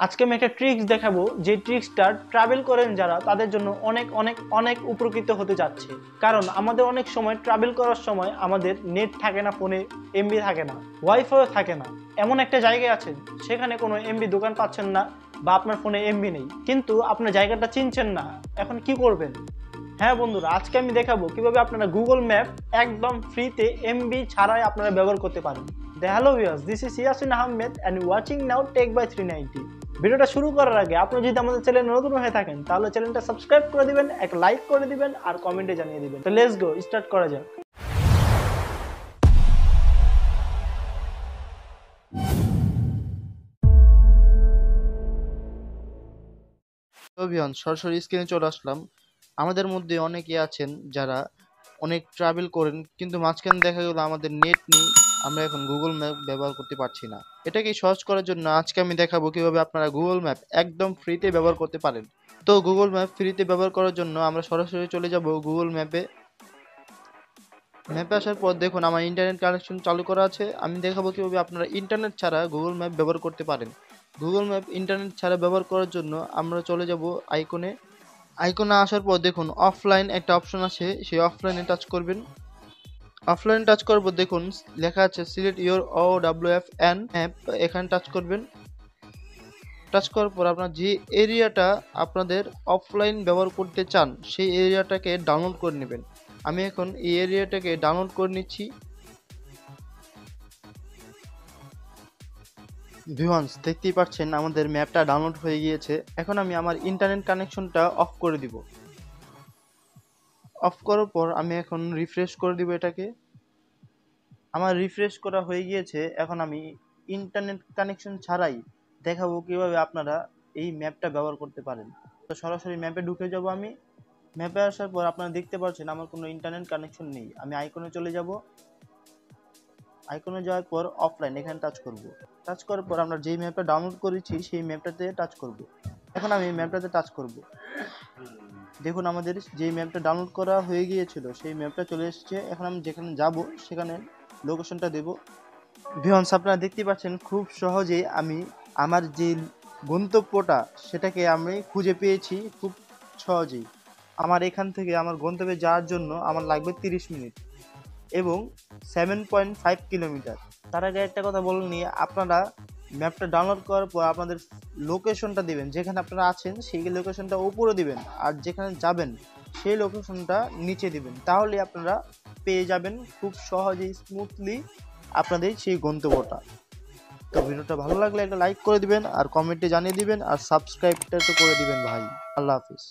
আজকে আমি একটা ট্রিক্স দেখাবো, যে ট্রিক্সটা ট্রাভেল করেন যারা তাদের জন্য অনেক অনেক অনেক উপকৃত হতে যাচ্ছে। কারণ আমাদের অনেক সময় ট্রাভেল করার সময় আমাদের নেট থাকে না, ফোনে এমবি থাকে না, ওয়াইফাইও থাকে না। এমন একটা জায়গায় আছেন সেখানে কোনো এমবি দোকান পাচ্ছেন না বা আপনার ফোনে এমবি নেই, কিন্তু আপনার জায়গাটা চিনছেন না। এখন কি করবেন? হ্যাঁ বন্ধুরা, আজকে আমি দেখাবো কিভাবে আপনারা গুগল ম্যাপ একদম ফ্রিতে এমবি ছাড়াই আপনারা ব্যবহার করতে পারেন। Hello viewers, this is Yasin Ahmed and watching now tech by 390। ভিডিওটা শুরু করার আগে আপনি যদি আমাদের চ্যানেলে নতুন হয়ে থাকেন তাহলে চ্যানেলটা সাবস্ক্রাইব করে দিবেন, এক লাইক করে দিবেন আর কমেন্টে জানিয়ে দিবেন। তো লেটস গো, স্টার্ট করা যাক। সরাসরি স্ক্রিনে চলে আসলাম। আমাদের মধ্যে অনেকে আছেন যারা অনেক ট্রাভেল করেন, কিন্তু মাঝখানে দেখা গেল আমাদের নেট নেই, আমরা এখন গুগল ম্যাপ ব্যবহার করতে পারছি না। এটাকে সহজ করার জন্য আজকে আমি দেখাবো কিভাবে আপনারা গুগল ম্যাপ একদম ফ্রিতে ব্যবহার করতে পারেন। তো গুগল ম্যাপ ফ্রিতে ব্যবহার করার জন্য আমরা সরাসরি চলে যাব গুগল ম্যাপে। আসার পর দেখুন আমার ইন্টারনেট কানেকশন চালু করা আছে। আমি দেখাবো কিভাবে আপনারা ইন্টারনেট ছাড়া গুগল ম্যাপ ব্যবহার করতে পারেন। গুগল ম্যাপ ইন্টারনেট ছাড়া ব্যবহার করার জন্য আমরা চলে যাব আইকনে আসার পর দেখুন অফলাইন একটা অপশন আছে, সেই অফলাইনে টাচ করবেন। অফলাইনে টাচ করার পর দেখুন লেখা আছে সিলেক্ট ইওর OWFN অ্যাপ, এখানে টাচ করবেন। টাচ করার পর আপনার যে এরিয়াটা আপনাদের অফলাইন ব্যবহার করতে চান সেই এরিয়াটাকে ডাউনলোড করে নেবেন। আমি এখন এই এরিয়াটাকে ডাউনলোড করে নিচ্ছি। ভিউয়ার্স, দেখতেই পাচ্ছেন আমাদের ম্যাপটা ডাউনলোড হয়ে গিয়েছে। এখন আমি আমার ইন্টারনেট কানেকশনটা অফ করে দিব। অফ করার পর আমি এখন রিফ্রেশ করে দিব এটাকে। আমার রিফ্রেশ করা হয়ে গিয়েছে। এখন আমি ইন্টারনেট কানেকশন ছাড়াই দেখাবো কিভাবে আপনারা এই ম্যাপটা ব্যবহার করতে পারেন। তো সরাসরি ম্যাপে ঢুকে যাব। আমি ম্যাপে আসার পর আপনারা দেখতে পাচ্ছেন আমার কোনো ইন্টারনেট কানেকশন নেই। আমি আইকনে চলে যাব। আইকনে যাওয়ার পর অফলাইন এখানে টাচ করব। টাচ করার পর আমরা যেই ম্যাপটা ডাউনলোড করেছি সেই ম্যাপটাতে টাচ করব। এখন আমি ম্যাপটাতে টাচ করব। দেখুন আমাদের যেই ম্যাপটা ডাউনলোড করা হয়ে গিয়েছিল সেই ম্যাপটা চলে এসেছে। এখন আমি যেখানে যাব সেখানে লোকেশনটা দেব। ভিউয়ার্স, আপনারা দেখতে পাচ্ছেন খুব সহজেই আমি আমার যে গন্তব্যটা সেটাকে আমি খুঁজে পেয়েছি খুব সহজেই। আমার এখান থেকে আমার গন্তব্যে যাওয়ার জন্য আমার লাগবে 30 মিনিট এবং 7.5 কিলোমিটার। তার আগে একটা কথা বলে নিয়ে, আপনারা ম্যাপটা ডাউনলোড করার পর আপনাদের লোকেশনটা দিবেন, যেখানে আপনারা আছেন সেই লোকেশনটা উপরে দিবেন আর যেখানে যাবেন সেই লোকেশনটা নিচে দিবেন। তাহলে আপনারা পেয়ে যাবেন খুব সহজেই স্মুথলি আপনাদের সেই গন্তব্যটা। তো ভিডিওটা ভালো লাগলে একটা লাইক করে দিবেন আর কমেন্টে জানিয়ে দিবেন আর সাবস্ক্রাইবটা তো করে দিবেন ভাই। আল্লাহ হাফিজ।